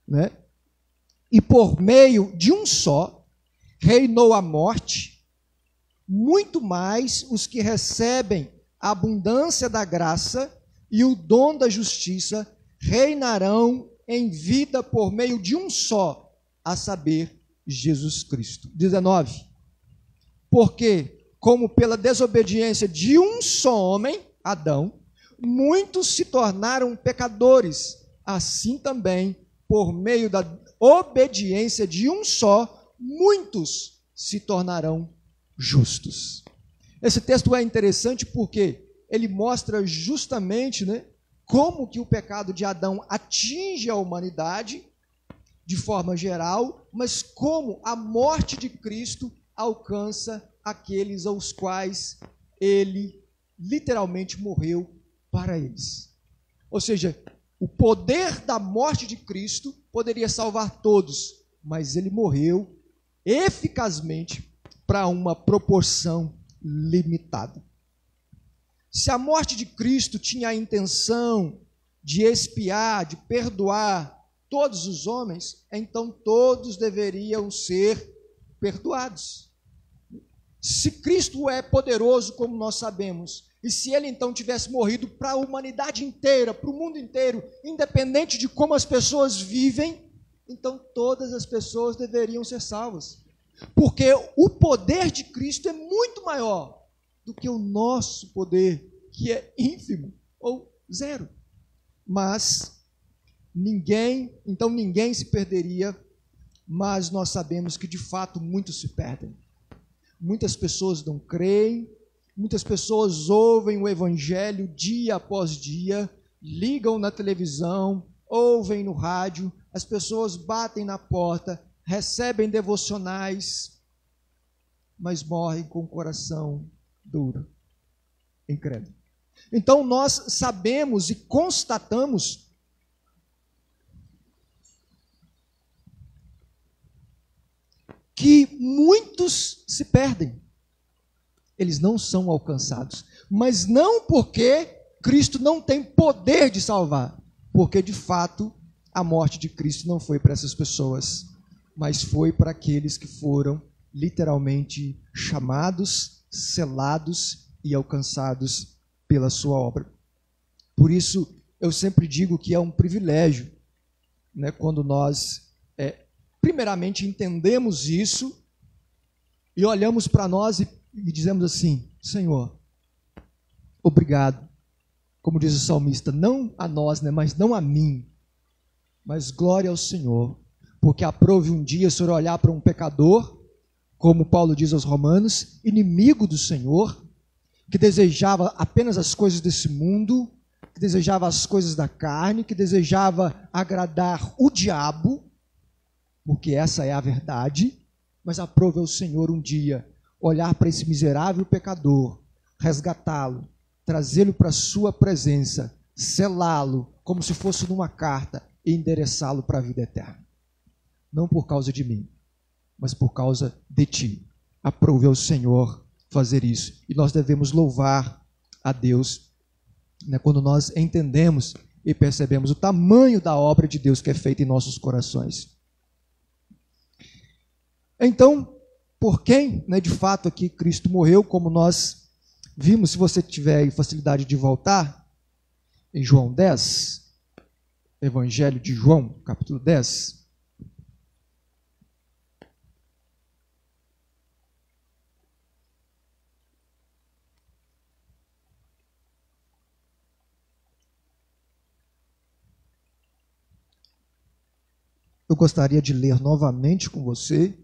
né, e por meio de um só, reinou a morte, muito mais os que recebem a abundância da graça e o dom da justiça reinarão em vida por meio de um só, a saber, Jesus Cristo. 19. Porque, como pela desobediência de um só homem, Adão, muitos se tornaram pecadores, assim também, por meio da obediência de um só, muitos se tornarão justos. Esse texto é interessante porque ele mostra justamente, né, como que o pecado de Adão atinge a humanidade de forma geral, mas como a morte de Cristo alcança aqueles aos quais ele literalmente morreu para eles. Ou seja, o poder da morte de Cristo poderia salvar todos, mas ele morreu eficazmente para uma proporção limitada. Se a morte de Cristo tinha a intenção de expiar, de perdoar todos os homens, então todos deveriam ser perdoados. Se Cristo é poderoso, como nós sabemos, e se ele então tivesse morrido para a humanidade inteira, para o mundo inteiro, independente de como as pessoas vivem, então todas as pessoas deveriam ser salvas. Porque o poder de Cristo é muito maior do que o nosso poder, que é ínfimo ou zero. mas ninguém se perderia, mas nós sabemos que de fato muitos se perdem. Muitas pessoas não creem, muitas pessoas ouvem o evangelho dia após dia, ligam na televisão, ouvem no rádio, as pessoas batem na porta, recebem devocionais, mas morrem com o coração duro, incrédulo. Então nós sabemos e constatamos que muitos se perdem. Eles não são alcançados, mas não porque Cristo não tem poder de salvar, porque de fato a morte de Cristo não foi para essas pessoas, mas foi para aqueles que foram literalmente chamados, selados e alcançados pela sua obra. Por isso eu sempre digo que é um privilégio, né, quando nós primeiramente entendemos isso e olhamos para nós e dizemos assim: Senhor, obrigado. Como diz o salmista, não a nós, né, mas não a mim, mas glória ao Senhor, porque aprove um dia o Senhor olhar para um pecador, como Paulo diz aos Romanos, inimigo do Senhor, que desejava apenas as coisas desse mundo, que desejava as coisas da carne, que desejava agradar o diabo, porque essa é a verdade, mas aprove ao Senhor um dia olhar para esse miserável pecador, resgatá-lo, trazê-lo para a sua presença, selá-lo como se fosse numa carta e endereçá-lo para a vida eterna. Não por causa de mim, mas por causa de ti. Aprove ao Senhor fazer isso. E nós devemos louvar a Deus, né, quando nós entendemos e percebemos o tamanho da obra de Deus que é feita em nossos corações. Então, por quem, né, de fato aqui Cristo morreu, como nós vimos, se você tiver facilidade de voltar, em João 10, Evangelho de João, capítulo 10. Eu gostaria de ler novamente com você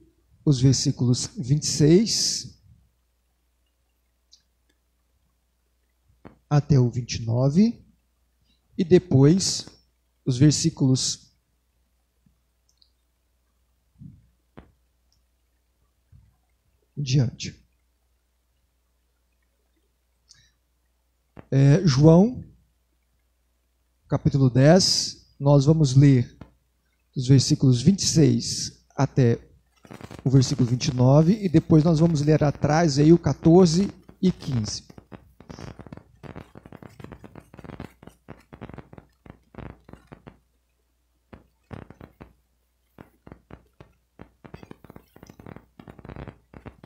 os versículos 26 até o 29 e depois os versículos em diante. João, capítulo 10, nós vamos ler os versículos 26 até o versículo 29, e depois nós vamos ler atrás aí o 14 e 15.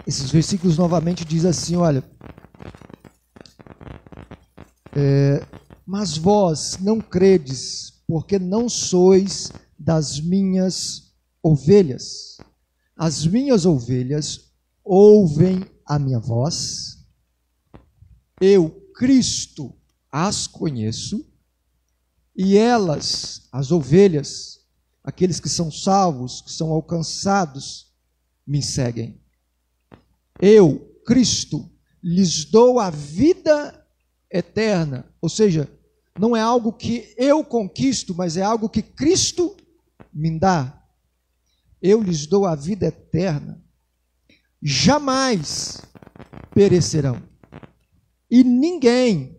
Esses versículos novamente diz assim, olha, mas vós não credes, porque não sois das minhas ovelhas. As minhas ovelhas ouvem a minha voz, eu, Cristo, as conheço, e elas, as ovelhas, aqueles que são salvos, que são alcançados, me seguem. Eu, Cristo, lhes dou a vida eterna, ou seja, não é algo que eu conquisto, mas é algo que Cristo me dá. Eu lhes dou a vida eterna, jamais perecerão, e ninguém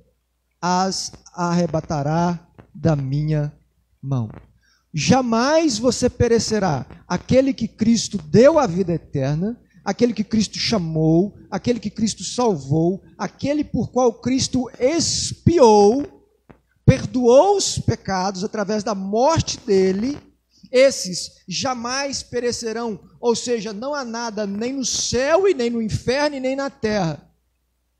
as arrebatará da minha mão. Jamais você perecerá. Aquele que Cristo deu a vida eterna, aquele que Cristo chamou, aquele que Cristo salvou, aquele por qual Cristo expiou, perdoou os pecados através da morte dele, esses jamais perecerão, ou seja, não há nada nem no céu e nem no inferno e nem na terra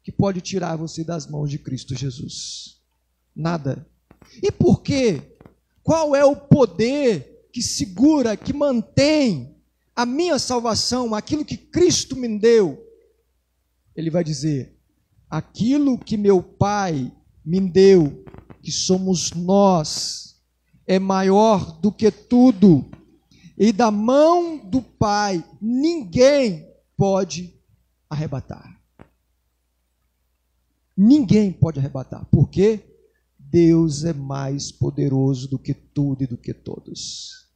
que pode tirar você das mãos de Cristo Jesus. Nada. E por quê? Qual é o poder que segura, que mantém a minha salvação, aquilo que Cristo me deu? Ele vai dizer, aquilo que meu Pai me deu que somos nós, é maior do que tudo. E da mão do Pai, ninguém pode arrebatar. Ninguém pode arrebatar. Por quê? Deus é mais poderoso do que tudo e do que todos.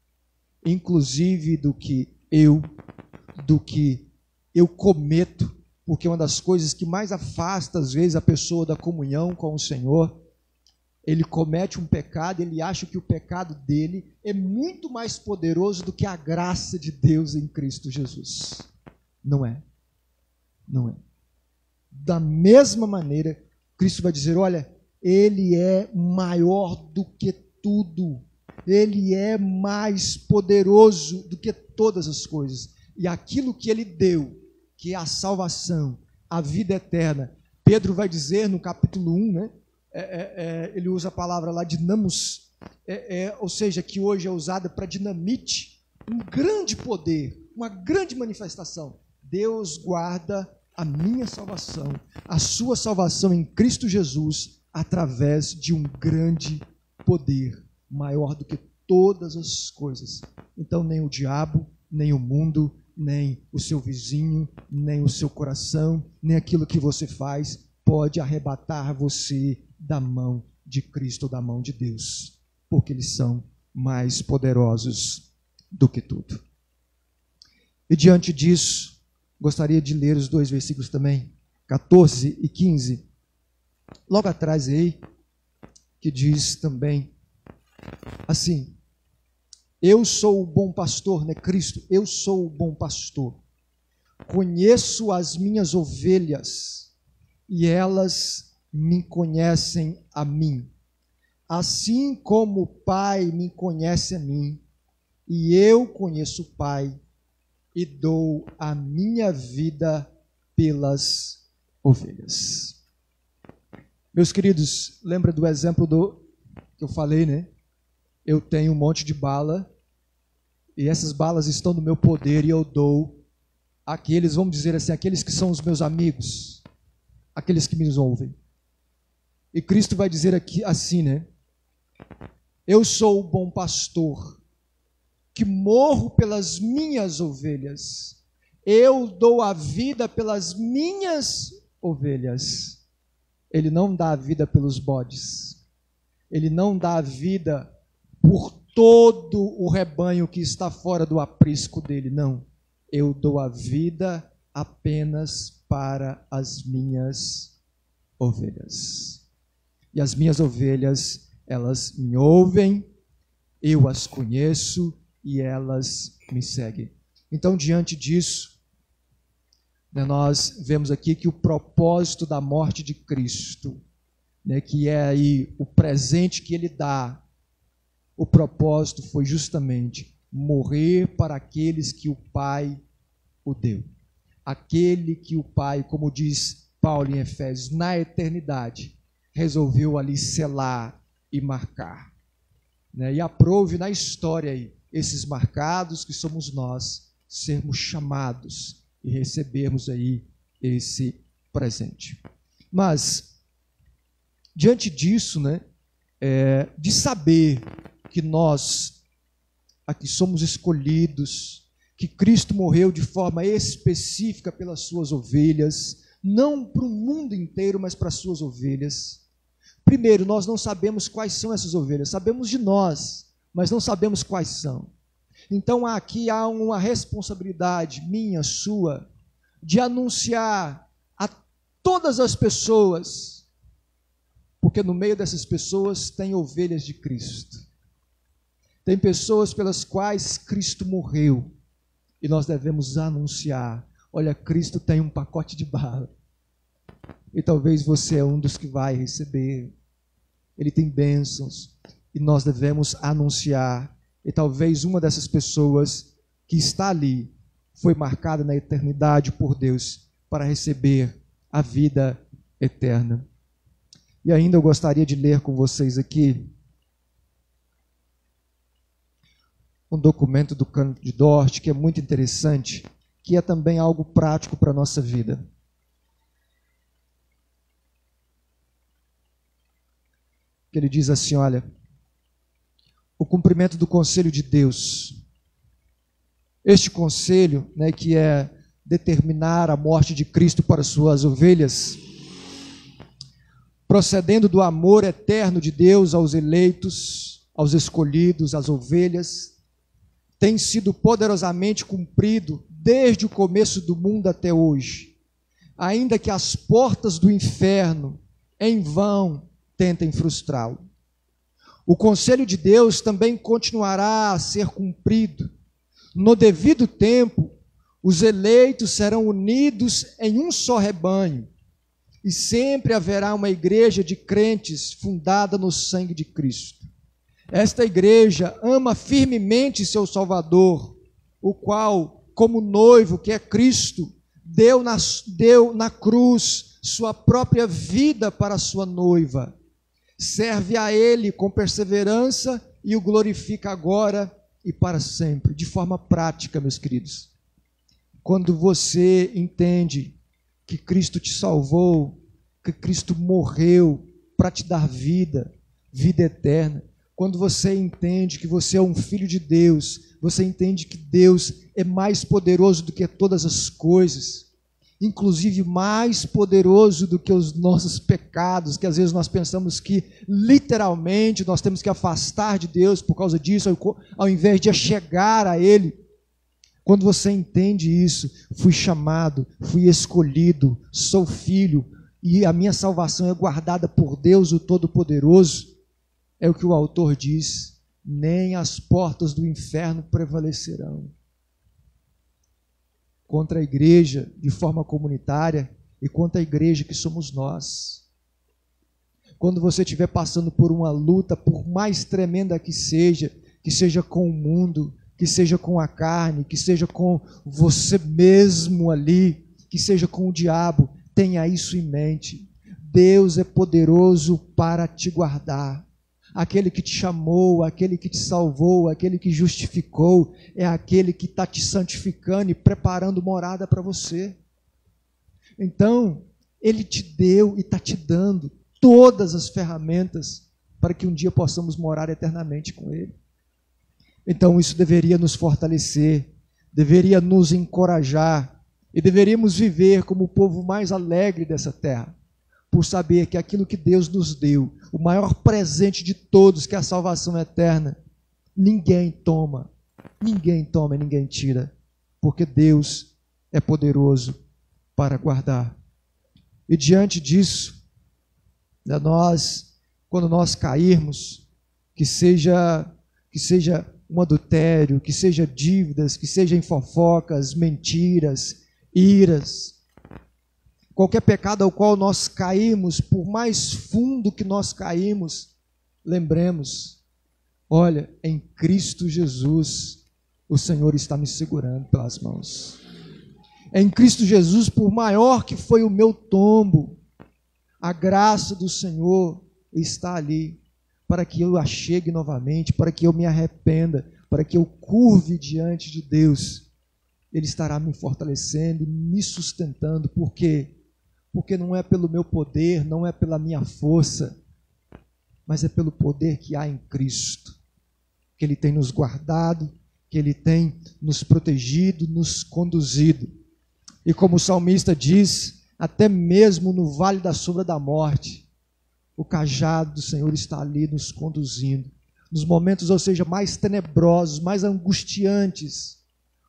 Inclusive do que eu cometo, porque uma das coisas que mais afasta, às vezes, a pessoa da comunhão com o Senhor, ele comete um pecado, ele acha que o pecado dele é muito mais poderoso do que a graça de Deus em Cristo Jesus. Não é. Não é. Da mesma maneira, Cristo vai dizer, olha, Ele é maior do que tudo. Ele é mais poderoso do que todas as coisas. E aquilo que Ele deu, que é a salvação, a vida eterna. Pedro vai dizer no capítulo 1, né? Ele usa a palavra lá, dinamos, ou seja, que hoje é usada para dinamite, um grande poder, uma grande manifestação. Deus guarda a minha salvação, a sua salvação em Cristo Jesus, através de um grande poder, maior do que todas as coisas. Então nem o diabo, nem o mundo, nem o seu vizinho, nem o seu coração, nem aquilo que você faz, pode arrebatar você da mão de Cristo, da mão de Deus, porque eles são mais poderosos do que tudo. E diante disso, gostaria de ler os 2 versículos também, 14 e 15, logo atrás aí, que diz também assim, eu sou o bom pastor, né, Cristo? Eu sou o bom pastor, conheço as minhas ovelhas e elas me conhecem a mim, assim como o Pai me conhece a mim, e eu conheço o Pai, e dou a minha vida pelas ovelhas. Meus queridos, lembra do exemplo que eu falei, né? Eu tenho um monte de bala, e essas balas estão no meu poder, e eu dou àqueles, vamos dizer assim, aqueles que são os meus amigos, aqueles que me ouvem. E Cristo vai dizer aqui assim, né? Eu sou o bom pastor, que morro pelas minhas ovelhas. Eu dou a vida pelas minhas ovelhas. Ele não dá a vida pelos bodes. Ele não dá a vida por todo o rebanho que está fora do aprisco dele. Não. Eu dou a vida apenas para as minhas ovelhas. E as minhas ovelhas, elas me ouvem, eu as conheço, e elas me seguem. Então, diante disso, né, nós vemos aqui que o propósito da morte de Cristo, né, que é aí o presente que Ele dá, o propósito foi justamente morrer para aqueles que o Pai o deu. Aquele que o Pai, como diz Paulo em Efésios, na eternidade, resolveu ali selar e marcar. Né, e aprove na história aí, esses marcados que somos nós, sermos chamados e recebermos aí esse presente. Mas, diante disso, né, de saber que nós aqui somos escolhidos, que Cristo morreu de forma específica pelas suas ovelhas, não para o mundo inteiro, mas para as suas ovelhas. Primeiro, nós não sabemos quais são essas ovelhas, sabemos de nós, mas não sabemos quais são. Então aqui há uma responsabilidade minha, sua, de anunciar a todas as pessoas, porque no meio dessas pessoas tem ovelhas de Cristo. Tem pessoas pelas quais Cristo morreu, e nós devemos anunciar, olha, Cristo tem um pacote de bala, e talvez você é um dos que vai receber. Ele tem bênçãos, e nós devemos anunciar. E talvez uma dessas pessoas que está ali foi marcada na eternidade por Deus para receber a vida eterna. E ainda eu gostaria de ler com vocês aqui um documento do Canto de Dort, que é muito interessante, que é também algo prático para a nossa vida. que ele diz assim, olha, o cumprimento do conselho de Deus. Este conselho, né, que é determinar a morte de Cristo para suas ovelhas, procedendo do amor eterno de Deus aos eleitos, aos escolhidos, às ovelhas, tem sido poderosamente cumprido desde o começo do mundo até hoje, ainda que as portas do inferno, em vão, tentem frustrá-lo. O conselho de Deus também continuará a ser cumprido. No devido tempo, os eleitos serão unidos em um só rebanho, e sempre haverá uma igreja de crentes fundada no sangue de Cristo. Esta igreja ama firmemente seu Salvador, o qual, como noivo que é Cristo, deu na cruz sua própria vida para a sua noiva. Serve a Ele com perseverança e o glorifica agora e para sempre, de forma prática, meus queridos. Quando você entende que Cristo te salvou, que Cristo morreu para te dar vida, vida eterna, quando você entende que você é um filho de Deus, você entende que Deus é mais poderoso do que todas as coisas, inclusive mais poderoso do que os nossos pecados, que às vezes nós pensamos que literalmente nós temos que afastar de Deus por causa disso, ao invés de chegar a Ele. Quando você entende isso, fui chamado, fui escolhido, sou filho, e a minha salvação é guardada por Deus, o Todo-Poderoso, é o que o autor diz, nem as portas do inferno prevalecerão contra a igreja de forma comunitária e contra a igreja que somos nós. Quando você estiver passando por uma luta, por mais tremenda que seja com o mundo, que seja com a carne, que seja com você mesmo ali, que seja com o diabo, tenha isso em mente. Deus é poderoso para te guardar. Aquele que te chamou, aquele que te salvou, aquele que justificou, é aquele que está te santificando e preparando morada para você. Então, Ele te deu e está te dando todas as ferramentas para que um dia possamos morar eternamente com Ele. Então, isso deveria nos fortalecer, deveria nos encorajar e deveríamos viver como o povo mais alegre dessa terra, por saber que aquilo que Deus nos deu, o maior presente de todos, que é a salvação eterna, ninguém toma e ninguém tira, porque Deus é poderoso para guardar. E diante disso, quando nós cairmos, que seja um adultério, que seja dívidas, que sejam fofocas, mentiras, iras, qualquer pecado ao qual nós caímos, por mais fundo que nós caímos, lembremos, olha, em Cristo Jesus, o Senhor está me segurando pelas mãos. Em Cristo Jesus, por maior que foi o meu tombo, a graça do Senhor está ali, para que eu a chegue novamente, para que eu me arrependa, para que eu curve diante de Deus. Ele estará me fortalecendo, me sustentando, porque não é pelo meu poder, não é pela minha força, mas é pelo poder que há em Cristo, que Ele tem nos guardado, que Ele tem nos protegido, nos conduzido. E como o salmista diz, até mesmo no vale da sombra da morte, o cajado do Senhor está ali nos conduzindo. Nos momentos, ou seja, mais tenebrosos, mais angustiantes,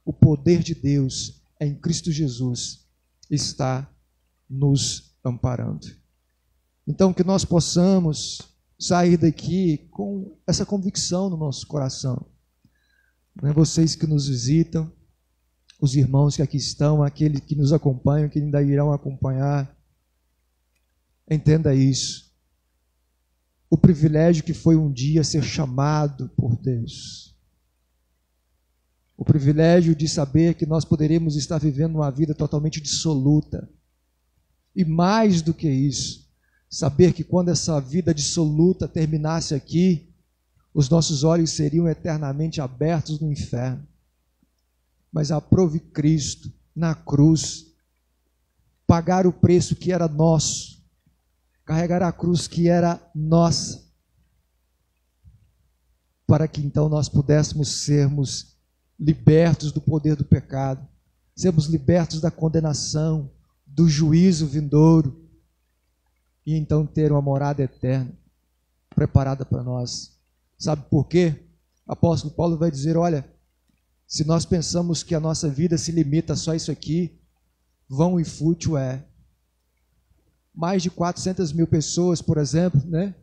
o poder de Deus em Cristo Jesus está nos amparando. Então, que nós possamos sair daqui com essa convicção no nosso coração. Vocês que nos visitam, os irmãos que aqui estão, aqueles que nos acompanham, que ainda irão acompanhar, entenda isso. O privilégio que foi um dia ser chamado por Deus. O privilégio de saber que nós poderemos estar vivendo uma vida totalmente dissoluta. E mais do que isso, saber que quando essa vida dissoluta terminasse aqui, os nossos olhos seriam eternamente abertos no inferno. Mas aprove Cristo na cruz, pagar o preço que era nosso, carregar a cruz que era nossa, para que então nós pudéssemos sermos libertos do poder do pecado, sermos libertos da condenação, do juízo vindouro, e então ter uma morada eterna preparada para nós. Sabe por quê? O apóstolo Paulo vai dizer, olha, se nós pensamos que a nossa vida se limita a só isso aqui, vão e fútil é. Mais de 400 mil pessoas, por exemplo, né,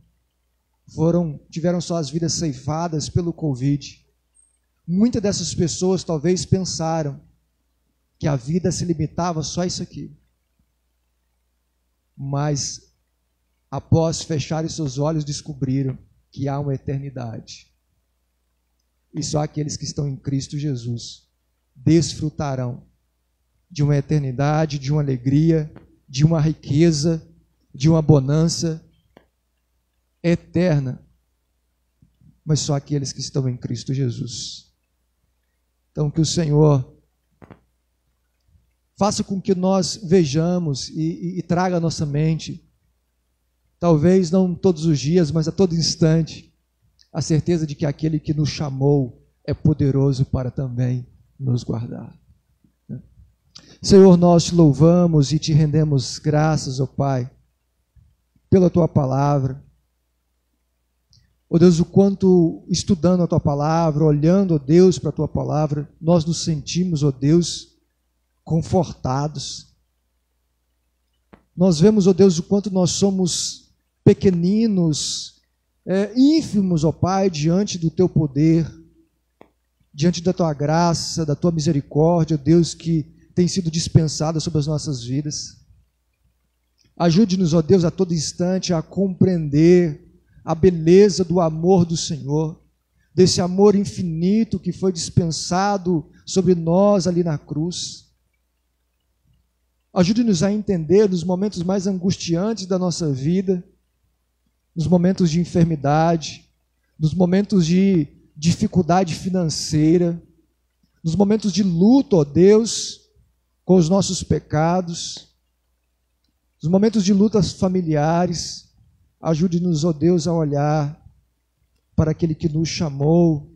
tiveram suas vidas ceifadas pelo Covid. Muitas dessas pessoas talvez pensaram que a vida se limitava só a isso aqui. Mas, após fecharem seus olhos, descobriram que há uma eternidade. E só aqueles que estão em Cristo Jesus desfrutarão de uma eternidade, de uma alegria, de uma riqueza, de uma bonança eterna. Mas só aqueles que estão em Cristo Jesus. Então, que o Senhor faça com que nós vejamos e traga à nossa mente, talvez não todos os dias, mas a todo instante, a certeza de que aquele que nos chamou é poderoso para também nos guardar. Senhor, nós te louvamos e te rendemos graças, ó Pai, pela Tua palavra. Ó Deus, o quanto estudando a Tua palavra, olhando, ó Deus, para a Tua palavra, nós nos sentimos, ó Deus, confortados. Nós vemos, ó Deus, o quanto nós somos pequeninos, ínfimos, ó Pai, diante do Teu poder, diante da Tua graça, da Tua misericórdia, ó Deus, que tem sido dispensada sobre as nossas vidas. Ajude-nos, ó Deus, a todo instante a compreender a beleza do amor do Senhor, desse amor infinito que foi dispensado sobre nós ali na cruz. Ajude-nos a entender nos momentos mais angustiantes da nossa vida, nos momentos de enfermidade, nos momentos de dificuldade financeira, nos momentos de luto, ó Deus, com os nossos pecados, nos momentos de lutas familiares. Ajude-nos, ó Deus, a olhar para aquele que nos chamou,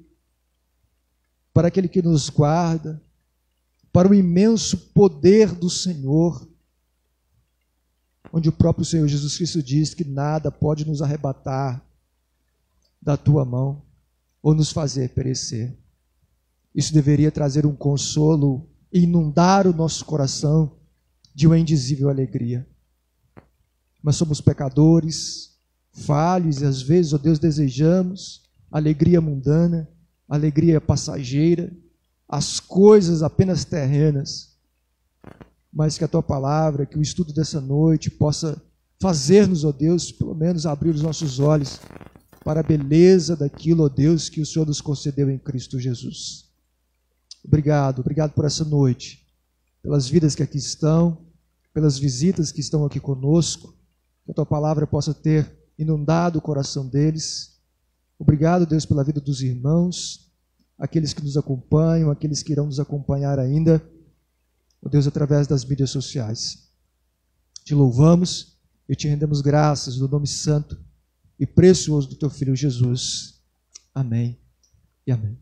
para aquele que nos guarda, para o imenso poder do Senhor, onde o próprio Senhor Jesus Cristo diz que nada pode nos arrebatar da Tua mão ou nos fazer perecer. Isso deveria trazer um consolo e inundar o nosso coração de uma indizível alegria. Mas somos pecadores, falhos, e às vezes, ó Deus, desejamos alegria mundana, alegria passageira, as coisas apenas terrenas. Mas que a Tua palavra, que o estudo dessa noite possa fazer-nos, ó Deus, pelo menos abrir os nossos olhos para a beleza daquilo, ó Deus, que o Senhor nos concedeu em Cristo Jesus. Obrigado por essa noite, pelas vidas que aqui estão, pelas visitas que estão aqui conosco, que a Tua palavra possa ter inundado o coração deles. Obrigado, Deus, pela vida dos irmãos, aqueles que nos acompanham, aqueles que irão nos acompanhar ainda, ó Deus, através das mídias sociais. Te louvamos e te rendemos graças no nome santo e precioso do Teu Filho Jesus. Amém e amém.